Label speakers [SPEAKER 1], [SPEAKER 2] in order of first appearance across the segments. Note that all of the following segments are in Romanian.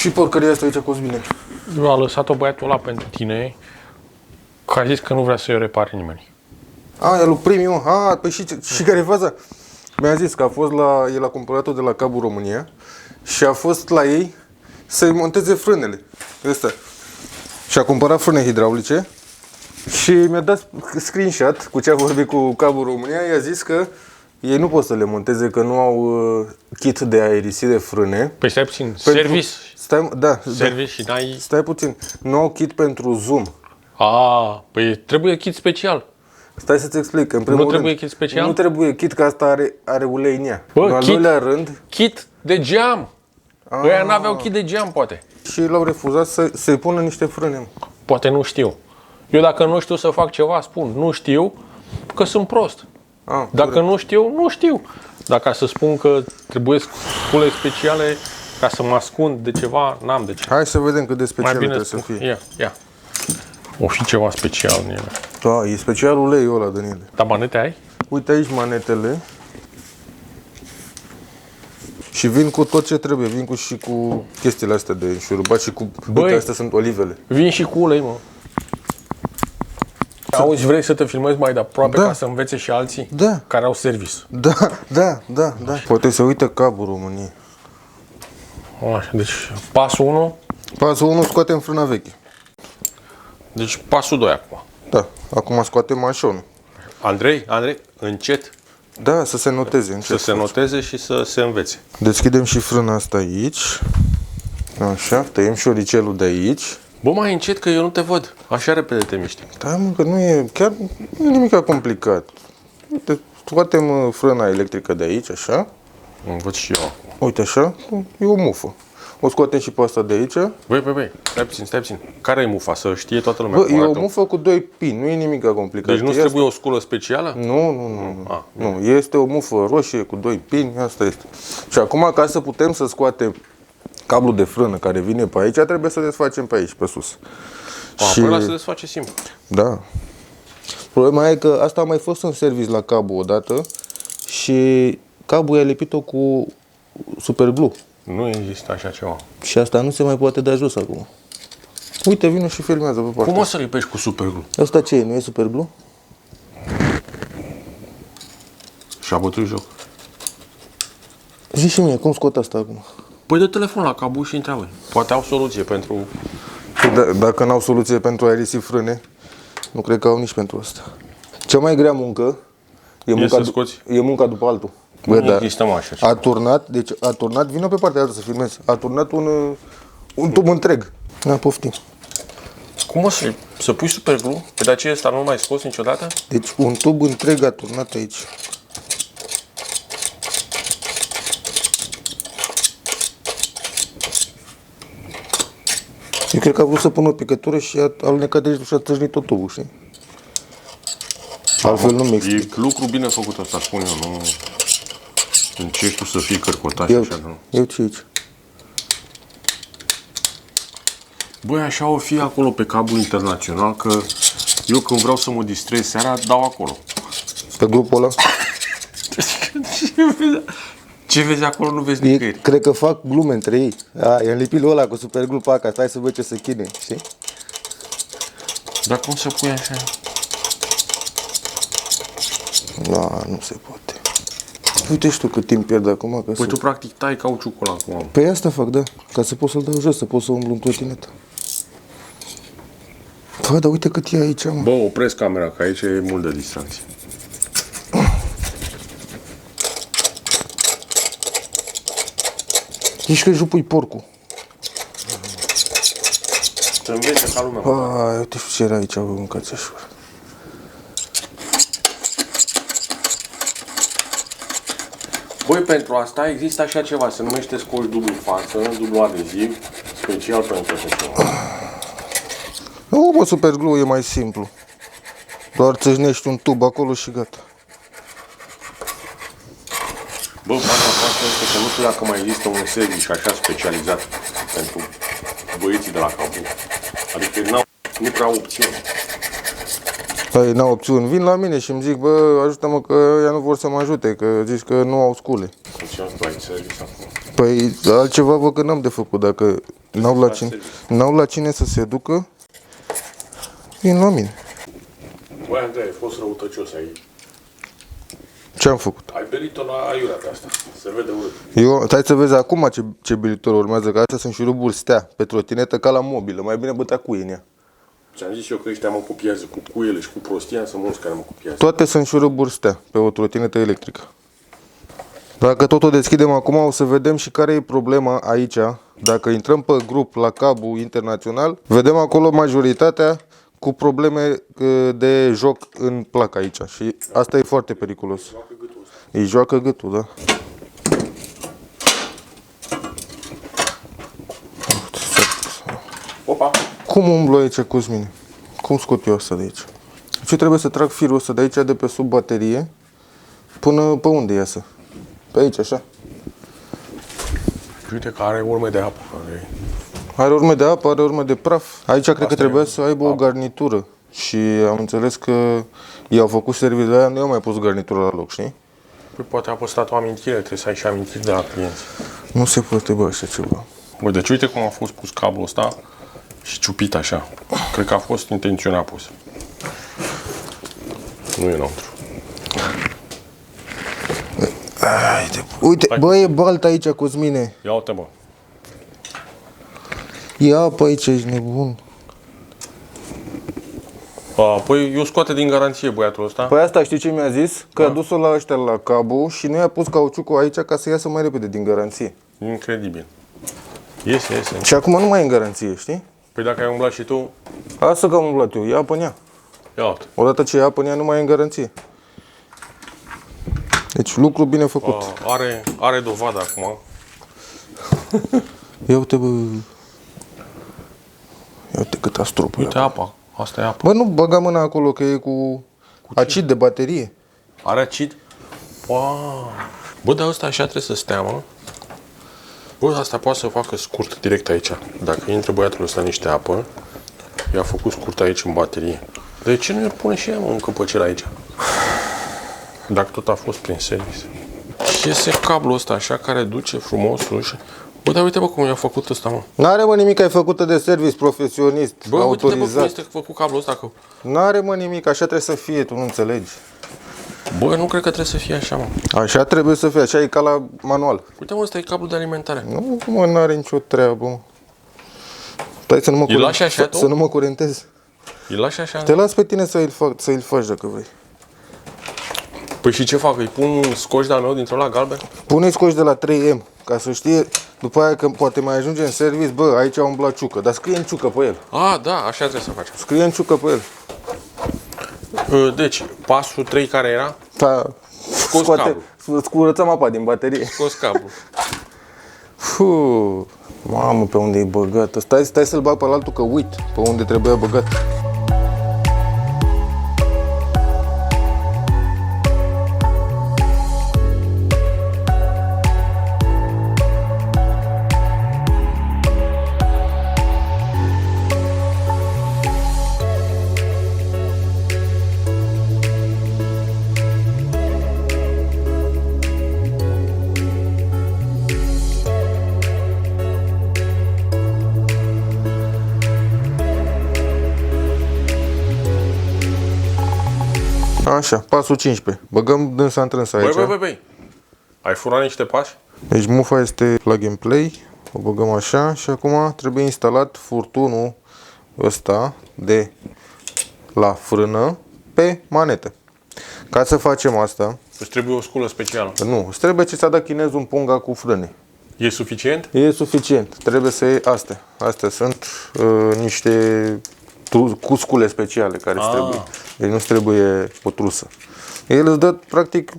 [SPEAKER 1] Și porcăria asta aici a fost bine.
[SPEAKER 2] Eu a lăsat-o băiatul ăla pentru tine, că a zis că nu vrea să-i repare nimeni.
[SPEAKER 1] E lui Premium. Păi și care e faza? Mi-a zis că el a cumpărat-o de la Cabul România și a fost la ei să-i monteze frânele. Astea. Și a cumpărat frâne hidraulice și mi-a dat screenshot cu ce a vorbit cu Cabul România. I-a zis că ei nu pot să le monteze, că nu au kit de aerisire frâne.
[SPEAKER 2] Păi stai puțin, service?
[SPEAKER 1] Service
[SPEAKER 2] și n-ai...
[SPEAKER 1] Stai puțin, nu au kit pentru zoom.
[SPEAKER 2] Păi trebuie kit special.
[SPEAKER 1] Stai să-ți explic. În primul
[SPEAKER 2] Nu trebuie
[SPEAKER 1] rând,
[SPEAKER 2] kit special?
[SPEAKER 1] Nu trebuie kit, că asta are ulei în ea.
[SPEAKER 2] Bă,
[SPEAKER 1] în al doilea rând...
[SPEAKER 2] Kit de geam. Ăia n-aveau kit de geam, poate.
[SPEAKER 1] Și l-au refuzat să-i pună niște frâne.
[SPEAKER 2] Poate nu știu. Eu dacă nu știu să fac ceva, spun nu știu, că sunt prost. Dacă nu știu, nu știu. Dacă să spun că trebuie scule speciale ca să mă ascund de ceva, n-am de ce.
[SPEAKER 1] Hai să vedem cât de special trebuie să fie.
[SPEAKER 2] Ia. O fi ceva special în ele.
[SPEAKER 1] E special uleiul ăla, Danile.
[SPEAKER 2] Dar manete ai?
[SPEAKER 1] Uite aici manetele. Și vin cu tot ce trebuie. Vin și cu chestiile astea de înșurubat și cu... Uite, astea sunt olivele.
[SPEAKER 2] Vin și cu ulei, mă. Auzi, vrei să te filmezi mai de aproape ca să învețe și alții care au service?
[SPEAKER 1] Da. Poate să uită Cabul României.
[SPEAKER 2] Așa, deci pasul 1.
[SPEAKER 1] Pasul 1, scoatem frâna veche.
[SPEAKER 2] Deci pasul 2 acum.
[SPEAKER 1] Da, acum scoatem mașonul.
[SPEAKER 2] Andrei, încet.
[SPEAKER 1] Da, să se noteze încet.
[SPEAKER 2] Să se noteze și să se învețe.
[SPEAKER 1] Deschidem și frâna asta aici. Așa, tăiem șoricelul de aici.
[SPEAKER 2] Bă, mai încet că eu nu te văd. Așa repede te miști.
[SPEAKER 1] Da, mă, că nu e nimic complicat. Uite, scoatem frâna electrică de aici, așa.
[SPEAKER 2] Îmi văd și eu acum.
[SPEAKER 1] Uite așa, e o mufă. O scoatem și pe asta de aici.
[SPEAKER 2] Băi, stai puțin. Care e mufa? Să știe toată lumea.
[SPEAKER 1] Bă, e o mufă cu 2 pini, nu e nimic complicat.
[SPEAKER 2] Deci nu trebuie o sculă specială?
[SPEAKER 1] Nu, este o mufă roșie cu 2 pini, asta este. Și acum, ca să putem să scoatem cablul de frână care vine pe aici, trebuie să desfacem pe aici, pe sus.
[SPEAKER 2] Păi ăla se desface simplu.
[SPEAKER 1] Da. Problema e că asta a mai fost în service la Cabul odată și Cabul i-a lipit-o cu superglue.
[SPEAKER 2] Nu există așa ceva.
[SPEAKER 1] Și asta nu se mai poate da jos acum. Uite, vine și filmează pe partea.
[SPEAKER 2] Cum o să lipești cu superglue?
[SPEAKER 1] Asta ce e? Nu e superglue?
[SPEAKER 2] Și-a bătut joc.
[SPEAKER 1] Zici și mie, cum scot asta acum?
[SPEAKER 2] Păi dă telefon la Cabul și întreabă. Poate au soluție pentru...
[SPEAKER 1] Dacă n-au soluție pentru aerisi frâne, nu cred că au nici pentru asta. Cea mai grea muncă e munca după altul.
[SPEAKER 2] Nu există așa.
[SPEAKER 1] A turnat, vină pe partea altă să filmezi. A turnat un tub întreg. Na, poftim.
[SPEAKER 2] Cum o să pui superglue? Pe de aceea ăsta nu mai scos niciodată?
[SPEAKER 1] Deci un tub întreg a turnat aici. Eu cred că a vrut să pună o picătură și a alunecat de și a târnit tot tubul, știi? Altfel nu mi explic.
[SPEAKER 2] E lucru bine făcut asta, spun eu, nu... Încerci tu să fii cărcotat și așa, nu?
[SPEAKER 1] Eu ce aici?
[SPEAKER 2] Băi, așa o fi acolo pe cablul internațional, că eu când vreau să mă distrez seara, dau acolo.
[SPEAKER 1] Pe grupul ăla?
[SPEAKER 2] Ce vezi acolo, nu vezi nicăieri.
[SPEAKER 1] Cred că fac glume între ei. I-am lipit ăla cu superglue pe acasă, stai să văd ce să chine, știi?
[SPEAKER 2] Dar cum să pui așa?
[SPEAKER 1] Da, nu se poate. Uite și tu cât timp pierd acum.
[SPEAKER 2] Păi tu practic tai cauciucul ăla acum.
[SPEAKER 1] Păi asta fac, da. Ca să pot să-l dau jos, să pot să umblu în trotinetă. Bă, dar uite cât e aici, mă.
[SPEAKER 2] Bă, opresc camera, că aici e mult de distanță.
[SPEAKER 1] Ești că jupui porcul.
[SPEAKER 2] Să învețe ca lumea.
[SPEAKER 1] Uite ce era aici, bă, mâncați așa.
[SPEAKER 2] Băi, pentru asta există așa ceva, se numește scoci dublu față, dublu adeziv, special pentru așa ceva.
[SPEAKER 1] Nu, bă, superglue e mai simplu. Doar țâșnești un tub acolo și gata.
[SPEAKER 2] Bă, fața este că nu știu dacă mai există un serviciu așa specializat pentru băieții de la Cabul. Adică nu prea au opțiuni.
[SPEAKER 1] Păi, n-au opțiuni. Vin la mine și îmi zic, bă, ajută-mă că ea nu vor să mă ajute, că zici că nu au scule.
[SPEAKER 2] Deci asta ai serviciu acum.
[SPEAKER 1] Păi, altceva văd că n-am de făcut. Dacă N-au la cine să se ducă. Vin la mine.
[SPEAKER 2] Băi, Andrei, ai fost răutăcios aici.
[SPEAKER 1] Ce-am făcut?
[SPEAKER 2] Ai belit-o la aiurea pe asta. Se vede urât.
[SPEAKER 1] Eu, stai să vezi acum ce bilitor urmează, că astea sunt șuruburi stea pe trotinetă ca la mobilă. Mai bine bătea cuie în ea.
[SPEAKER 2] Ți-am zis eu că ăștia mă copiază cu cuiele și cu prostia, sunt mulți care mă copiază.
[SPEAKER 1] Toate sunt șuruburi stea pe o trotinetă electrică. Dacă tot o deschidem acum, o să vedem și care e problema aici. Dacă intrăm pe grup la cablu internațional, vedem acolo majoritatea cu probleme de joc în placă aici. Și asta e foarte periculos. Îi joacă gâtul, da?
[SPEAKER 2] Opa!
[SPEAKER 1] Cum umblu aici, Cosmine? Cum scot eu asta de aici? Ce trebuie să trag firul ăsta de aici, de pe sub baterie, până pe unde iasă? Pe aici, așa.
[SPEAKER 2] Uite că are urme de apă.
[SPEAKER 1] Are urme de apă, are urme de praf. Aici cred că trebuia să aibă o garnitură. Și am înțeles că i-au făcut serviciul de aia, nu i-au mai pus garnitură la loc, știi?
[SPEAKER 2] Păi poate a păstrat o amintire, trebuie să ai și amintiri de la clienți.
[SPEAKER 1] Nu se poate, bă, așa ceva.
[SPEAKER 2] Bă, deci uite cum a fost pus cablul ăsta și ciupit așa. Cred că a fost intenționat pus. Nu e înăuntru.
[SPEAKER 1] Uite, bă, e baltă aici, Cosmine.
[SPEAKER 2] Ia uite, bă.
[SPEAKER 1] E apă aici, ești nebun.
[SPEAKER 2] Păi eu scoate din garanție băiatul ăsta.
[SPEAKER 1] Păi asta știi ce mi-a zis? Că a dus-o la ăștia la cablu și nu i-a pus cauciucul aici ca să iasă mai repede din garanție.
[SPEAKER 2] Incredibil. Iese.
[SPEAKER 1] Și acum nu mai e în garanție, știi?
[SPEAKER 2] Păi dacă ai umblat și tu,
[SPEAKER 1] Asta că am umblat eu, ia apă în ea.
[SPEAKER 2] ia uite.
[SPEAKER 1] Odată ce ia apă în ea, nu mai e în garanție. Deci lucru bine făcut.
[SPEAKER 2] Are dovadă acum.
[SPEAKER 1] Ia uite, bă. Ia uite cât astrop.
[SPEAKER 2] Uite apa. Asta e apă.
[SPEAKER 1] Bă, nu băga mâna acolo că e cu acid de baterie.
[SPEAKER 2] Are acid? Wow. Bă, dar ăsta așa trebuie să stea, mă. Bă, asta poate să facă scurt direct aici. Dacă intră băiatul ăsta niște apă, i-a făcut scurt aici în baterie. De ce nu i pune și ea, mă, încăpăcere aici? Dacă tot a fost prin service. Și iese cablul ăsta așa care duce frumosul și... Bă, dar uite, bă, cum i-a făcut ăsta, mă.
[SPEAKER 1] N-are, mă, nimic, ai făcută de service profesionist,
[SPEAKER 2] Bă, uite-te, bă, cum
[SPEAKER 1] autorizat.
[SPEAKER 2] este făcut cablul ăsta, că...
[SPEAKER 1] N-are, mă, nimic, așa trebuie să fie, tu nu înțelegi.
[SPEAKER 2] Bă, nu cred că trebuie să fie așa, mă.
[SPEAKER 1] Așa trebuie să fie, așa e ca la manual.
[SPEAKER 2] Uite, mă, ăsta e cablul de alimentare.
[SPEAKER 1] Nu, mă, n-are nicio treabă, mă. Stai să nu mă,
[SPEAKER 2] Îl lași așa, tu?
[SPEAKER 1] să nu mă curentez.
[SPEAKER 2] Îl lași așa?
[SPEAKER 1] Te las pe tine să-i faci dacă vrei.
[SPEAKER 2] Păi și ce fac? Îi pun scoci de-al meu dintr-o la galben?
[SPEAKER 1] Pune-i scoci de la 3M, ca să știe, după aia că poate mai ajunge în service, bă, aici a umblat ciucă, dar scrie în ciucă pe el.
[SPEAKER 2] Da, așa trebuie să facem.
[SPEAKER 1] Scrie în ciucă pe el.
[SPEAKER 2] Deci, pasul 3 care era?
[SPEAKER 1] Da.
[SPEAKER 2] Scos cablul.
[SPEAKER 1] Îți curățăm apa din baterie.
[SPEAKER 2] Scos cablul.
[SPEAKER 1] Mamă, pe unde e băgat. Stai să-l bag pe altul că uit pe unde trebuia băgat. Așa, pasul 15. Băgăm dânsa întrânsă aici.
[SPEAKER 2] Băi. Ai furat niște pași?
[SPEAKER 1] Deci mufa este plug and play. O băgăm așa și acum trebuie instalat furtunul ăsta de la frână pe manetă. Ca să facem asta,
[SPEAKER 2] Îți trebuie o sculă specială.
[SPEAKER 1] nu, îți trebuie să dă chinezul în punga cu frâne.
[SPEAKER 2] E suficient?
[SPEAKER 1] E suficient. Trebuie să iei astea. Astea sunt niște cuscule speciale care îți trebuie. Deci nu-ți trebuie o trusă. El îți dă, practic,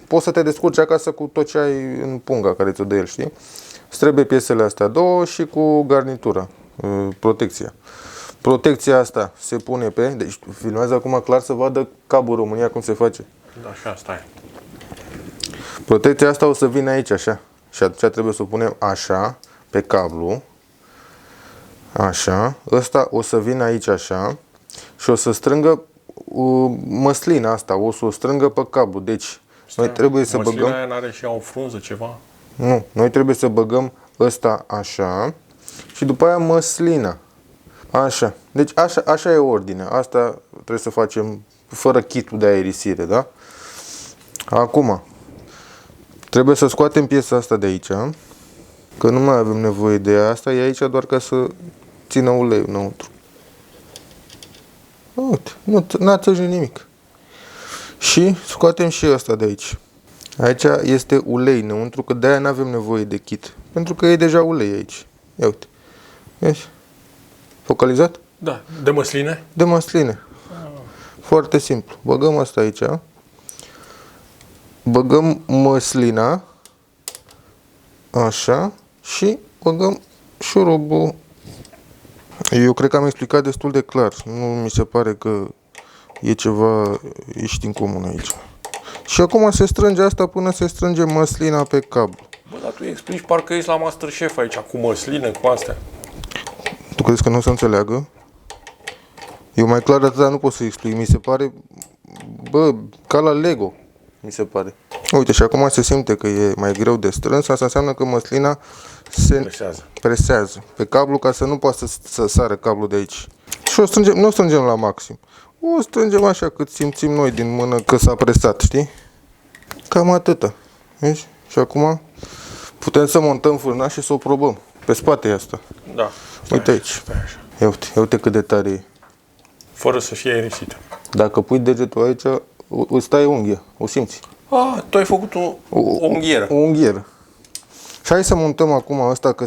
[SPEAKER 1] poți să te descurci acasă cu tot ce ai în punga care ți-o dă el, știi? Îți trebuie piesele astea două și cu garnitura, protecția. Protecția asta se pune pe... Deci filmează acum clar să vadă Cablu România cum se face.
[SPEAKER 2] Da, așa, stai.
[SPEAKER 1] Protecția asta o să vină aici, așa. Și atunci trebuie să o punem așa, pe cablu. Așa. Ăsta o să vină aici, așa. Și o să strângă măslina asta, o să o strângă pe cablu. Deci, noi trebuie să băgăm...
[SPEAKER 2] Măslina aia n-are și ea o frunză, ceva?
[SPEAKER 1] Nu, noi trebuie să băgăm ăsta așa și după aia măslina. Așa. Deci așa e ordinea. Asta trebuie să facem fără kitul de aerisire, da? Acum, trebuie să scoatem piesa asta de aici, că nu mai avem nevoie de asta, e aici doar ca să țină uleiul înăuntru. Uite, n-a țăjit nimic. Și scoatem și asta de aici. Aici este ulei înăuntru, că de-aia n-avem nevoie de kit. Pentru că e deja ulei aici. Ia uite. Vezi? Focalizat?
[SPEAKER 2] Da. De măsline?
[SPEAKER 1] De măsline. Foarte simplu. Băgăm asta aici. Băgăm măslina. Așa. Și băgăm șurubul. Eu cred că am explicat destul de clar. Nu mi se pare că e ceva ieșit în comun aici. Și acum se strânge asta până se strânge măslina pe cablu.
[SPEAKER 2] Bă, dar tu explici parcă ești la Masterchef aici, cu măsline, cu astea.
[SPEAKER 1] Tu crezi că nu o să înțeleagă? Eu mai clar de atâta nu pot să explic. Mi se pare, bă, ca la Lego, mi se pare. Uite, și acum se simte că e mai greu de strâns. Asta înseamnă că măslina se presează pe cablu ca să nu poată să sară cablul de aici. Și nu o strângem la maxim. O strângem așa cât simțim noi din mână că s-a presat, știi? Cam atâta. Vezi? Și acum putem să montăm fârna și să o probăm. Pe spate e asta.
[SPEAKER 2] Da.
[SPEAKER 1] Uite aici. Ia uite cât de tare e.
[SPEAKER 2] Fără să fie aerisită.
[SPEAKER 1] Dacă pui degetul aici, îți taie unghia. O simți.
[SPEAKER 2] Ah, tu ai făcut o unghieră.
[SPEAKER 1] O unghieră. Și hai să montăm acum asta, că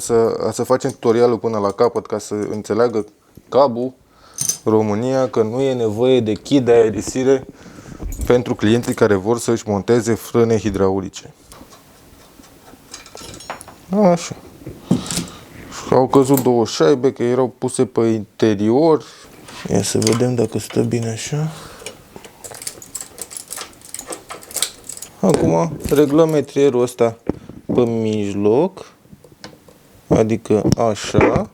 [SPEAKER 1] să facem tutorialul până la capăt, ca să înțeleagă Cabu România că nu e nevoie de kit de aerisire pentru clienții care vor să-și monteze frâne hidraulice. Așa. Au căzut două șaibe, că erau puse pe interior. Ia să vedem dacă stă bine așa. Acum reglăm metrierul ăsta pe mijloc, adică așa,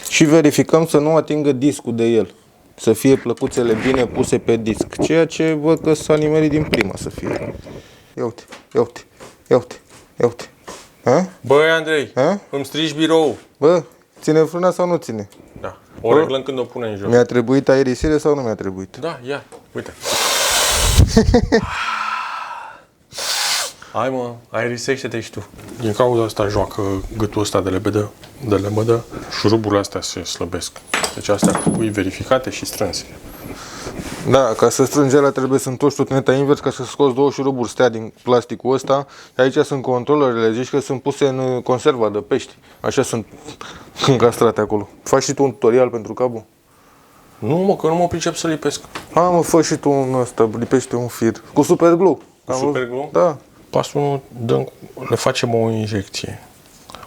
[SPEAKER 1] și verificăm să nu atingă discul de el, să fie plăcuțele bine puse pe disc, ceea ce văd că s-a nimerit din prima să fie. Ia uite, ia uite, ia uite, ia uite. Ha?
[SPEAKER 2] Băi, Andrei,
[SPEAKER 1] Ha?
[SPEAKER 2] îmi strici birou.
[SPEAKER 1] Bă, ține frâna sau nu ține?
[SPEAKER 2] Da. O reglăm când o punem în jos.
[SPEAKER 1] Mi-a trebuit aerisire sau nu mi-a trebuit?
[SPEAKER 2] Da, ia, uite. Hai mă, aerisește-te și tu. Din cauza asta joacă gâtul ăsta de lebădă, șuruburile astea se slăbesc. Deci astea trebuie verificate și strânse.
[SPEAKER 1] Da, ca să strângi alea trebuie să întorci tot neta invers ca să scoți două șuruburi stea din plasticul ăsta. Aici sunt controlerele, zici că sunt puse în conserva de pești. Așa sunt încastrate acolo. Faci și tu un tutorial pentru Cabu?
[SPEAKER 2] Nu mă, că nu mă pricep să lipesc.
[SPEAKER 1] Mă, fă și tu un ăsta, lipește un fir. Cu super glue.
[SPEAKER 2] Cu super glue?
[SPEAKER 1] Da.
[SPEAKER 2] Pasul 1, le facem o injecție.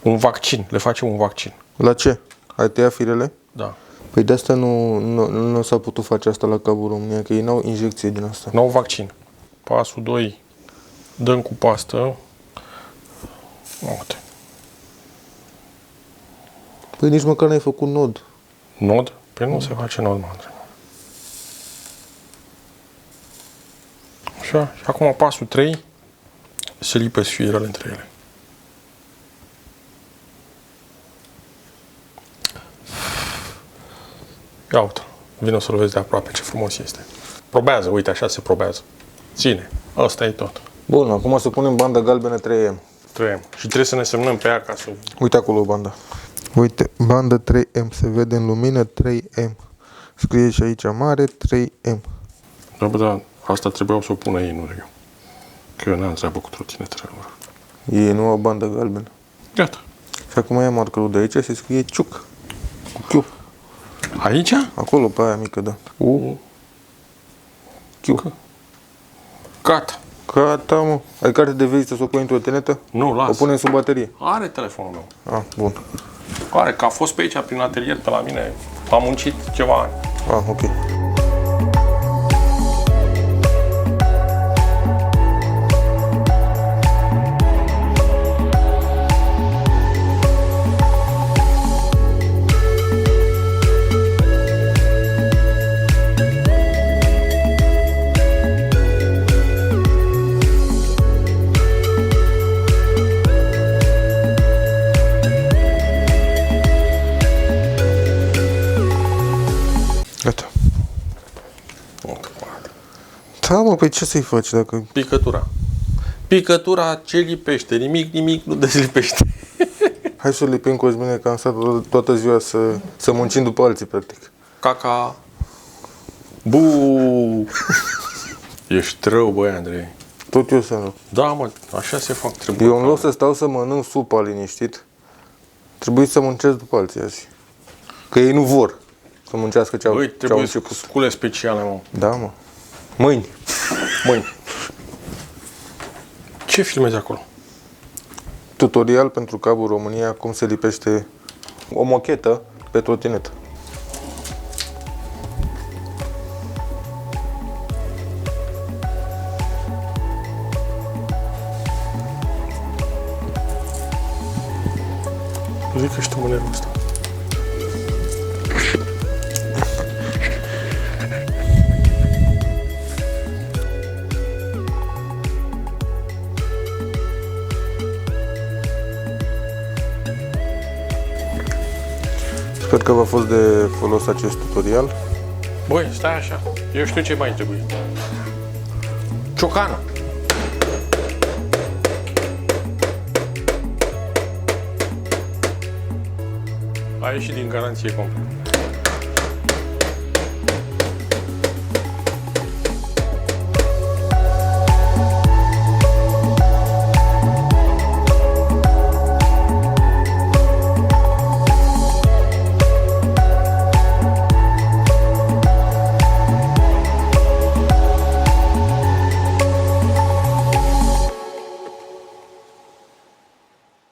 [SPEAKER 2] Un vaccin, le facem un vaccin.
[SPEAKER 1] La ce? Ai tăiat firele?
[SPEAKER 2] Da.
[SPEAKER 1] Păi de asta nu s-a putut face asta la Cabu România, că ei n-au injecție din asta.
[SPEAKER 2] Nou vaccin. Pasul 2, dăm cu pastă. Uite.
[SPEAKER 1] Păi nici măcar n-ai făcut nod.
[SPEAKER 2] Nod? Păi nu se face nod, mă. Așa. Și acum pasul 3, se lipesc firele între ele. Ia uite, vino să-l vezi de aproape, ce frumos este. Probează, uite, așa se probează. Ține, ăsta e tot.
[SPEAKER 1] Bun, acum să punem banda galbenă 3M.
[SPEAKER 2] 3M. Și trebuie să ne semnăm pe ea ca să...
[SPEAKER 1] Uite acolo banda. Uite, bandă 3M, se vede în lumină 3M. Scrie și aici mare 3M.
[SPEAKER 2] Da, bă, da, asta trebuiau să o pună ei, nu eu. Că eu n-am treabă cu trotinetele lor.
[SPEAKER 1] Ei nu au bandă galbenă.
[SPEAKER 2] Gata.
[SPEAKER 1] Și acum ia markerul de aici și scrie ciuc. Cu Q.
[SPEAKER 2] Aici?
[SPEAKER 1] Acolo, pe aia mică, da. Q.
[SPEAKER 2] Gata.
[SPEAKER 1] Gata, mă. Ai carte de vizită să o pui într-o tenetă?
[SPEAKER 2] Nu, las.
[SPEAKER 1] O punem sub baterie.
[SPEAKER 2] Are telefonul meu.
[SPEAKER 1] Bun.
[SPEAKER 2] Are, că a fost pe aici, prin atelier, pe la mine. Am muncit ceva ani.
[SPEAKER 1] Ok. păi ce să-i faci dacă...
[SPEAKER 2] Picătura. Picătura ce lipește, nimic nu dezlipește.
[SPEAKER 1] Hai să lipim, Cosmine, că am stat toată ziua să muncim după alții, practic.
[SPEAKER 2] Caca. Bu. Ești rău, băi, Andrei.
[SPEAKER 1] Tot eu să nu.
[SPEAKER 2] Da, mă, așa se fac treburi.
[SPEAKER 1] Eu în loc să stau să mănânc supa liniștit, trebuie să muncesc după alții azi. Că ei nu vor să muncească ce au
[SPEAKER 2] Băi, trebuie
[SPEAKER 1] început.
[SPEAKER 2] scule speciale, mă.
[SPEAKER 1] Da, mă. Mâini.
[SPEAKER 2] Ce filmezi acolo?
[SPEAKER 1] Tutorial pentru Cabul România, cum se lipește o mochetă pe trotinetă.
[SPEAKER 2] Zic că știu mânerul ăsta.
[SPEAKER 1] Sper că v-a fost de folos acest tutorial.
[SPEAKER 2] Băi, stai așa. Eu știu ce mai trebuie. Ciocană. A ieșit din garanție complet.